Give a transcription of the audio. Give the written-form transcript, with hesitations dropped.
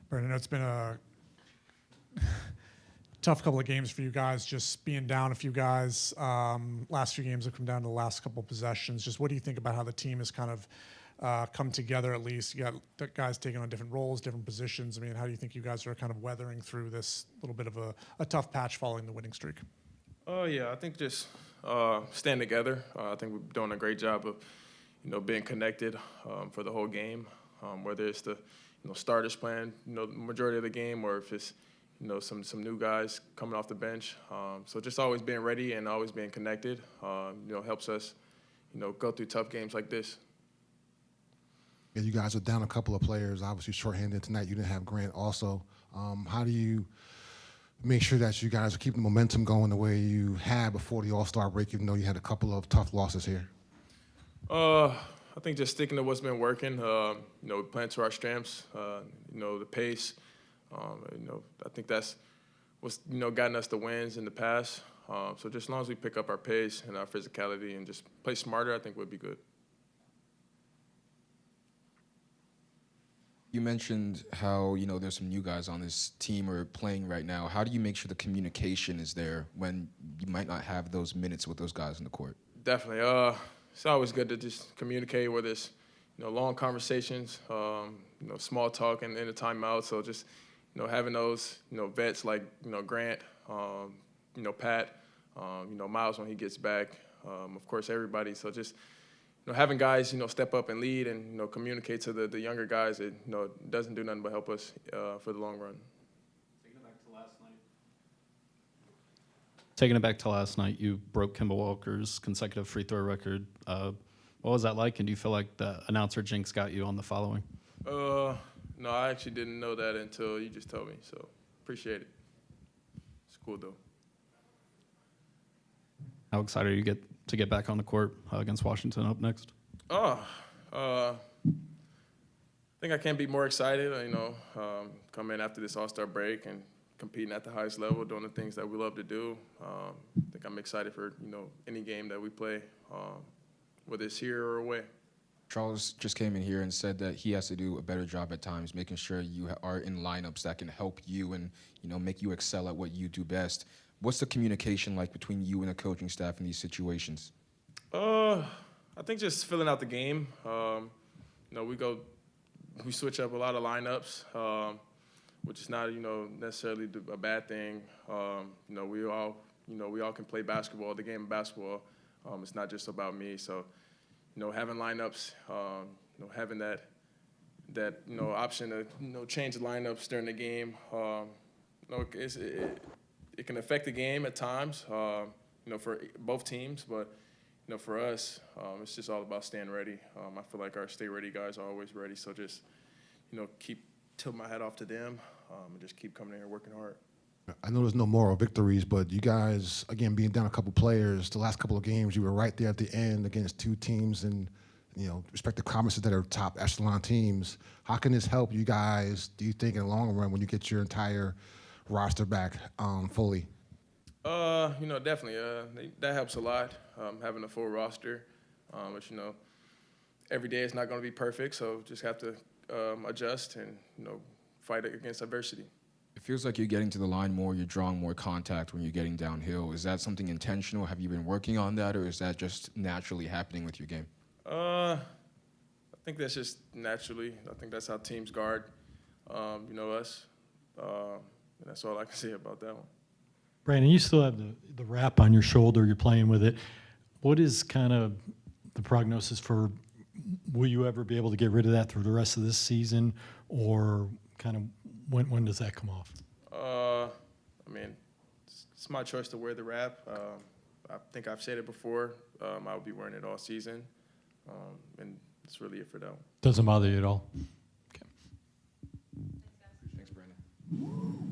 Brandon, it's been a tough couple of games for you guys, just being down a few guys. Last few games have come down to the last couple of possessions. Just what do you think about how the team has kind of come together at least? You got the guys taking on different roles, different positions. I mean, how do you think you guys are kind of weathering through this little bit of a tough patch following the winning streak? Oh, yeah, I think just staying together. I think we're doing a great job of, being connected for the whole game, whether it's the, starters playing, the majority of the game, or if it's, some new guys coming off the bench. So just always being ready and always being connected, helps us, go through tough games like this. Yeah, you guys are down a couple of players, obviously shorthanded tonight. You didn't have Grant also. How do you make sure that you guys are keeping the momentum going the way you had before the All-Star break, even though you had a couple of tough losses here? I think just sticking to what's been working, playing to our strengths, the pace. I think that's what's, gotten us the wins in the past. So just as long as we pick up our pace and our physicality and just play smarter, I think we'll be good. You mentioned how, there's some new guys on this team or playing right now. How do you make sure the communication is there when you might not have those minutes with those guys on the court? Definitely. It's always good to just communicate, whether it's, long conversations, small talk and in the timeout. So just, having those, vets like, Grant, Pat, Miles when he gets back, of course, everybody. So just, having guys, step up and lead and, communicate to the younger guys, it, doesn't do nothing but help us for the long run. Taking it back to last night, you broke Kemba Walker's consecutive free throw record. What was that like, and do you feel like the announcer jinx got you on the following? No, I actually didn't know that until you just told me, so appreciate it. It's cool, though. How excited are you to get back on the court against Washington up next? I think I can't be more excited, come in after this All-Star break and competing at the highest level, doing the things that we love to do. I think I'm excited for, any game that we play, whether it's here or away. Charles just came in here and said that he has to do a better job at times, making sure you are in lineups that can help you and, make you excel at what you do best. What's the communication like between you and the coaching staff in these situations? I think just filling out the game. We switch up a lot of lineups, which is not, necessarily a bad thing. We all can play basketball, the game of basketball. It's not just about me. So, having lineups, having that option to, change the lineups during the game, it can affect the game at times, for both teams. But, for us, it's just all about staying ready. I feel like our stay ready guys are always ready. So just, keep tilting my hat off to them and just keep coming in here working hard. I know there's no moral victories, but you guys, again, being down a couple players, the last couple of games, you were right there at the end against two teams and, respective conferences that are top echelon teams. How can this help you guys, do you think, in the long run when you get your entire roster back fully? Definitely. That helps a lot, having a full roster. But, every day it's not going to be perfect, so just have to adjust and, fight against adversity. It feels like you're getting to the line more, you're drawing more contact when you're getting downhill. Is that something intentional? Have you been working on that, or is that just naturally happening with your game? I think that's just naturally. I think that's how teams guard, us. And that's all I can say about that one. Brandon, you still have the wrap on your shoulder. You're playing with it. What is kind of the prognosis for, will you ever be able to get rid of that through the rest of this season, or kind of when does that come off? It's my choice to wear the wrap. I think I've said it before. I'll be wearing it all season, and it's really it for that one. Doesn't bother you at all? Okay. Thanks, Brandon.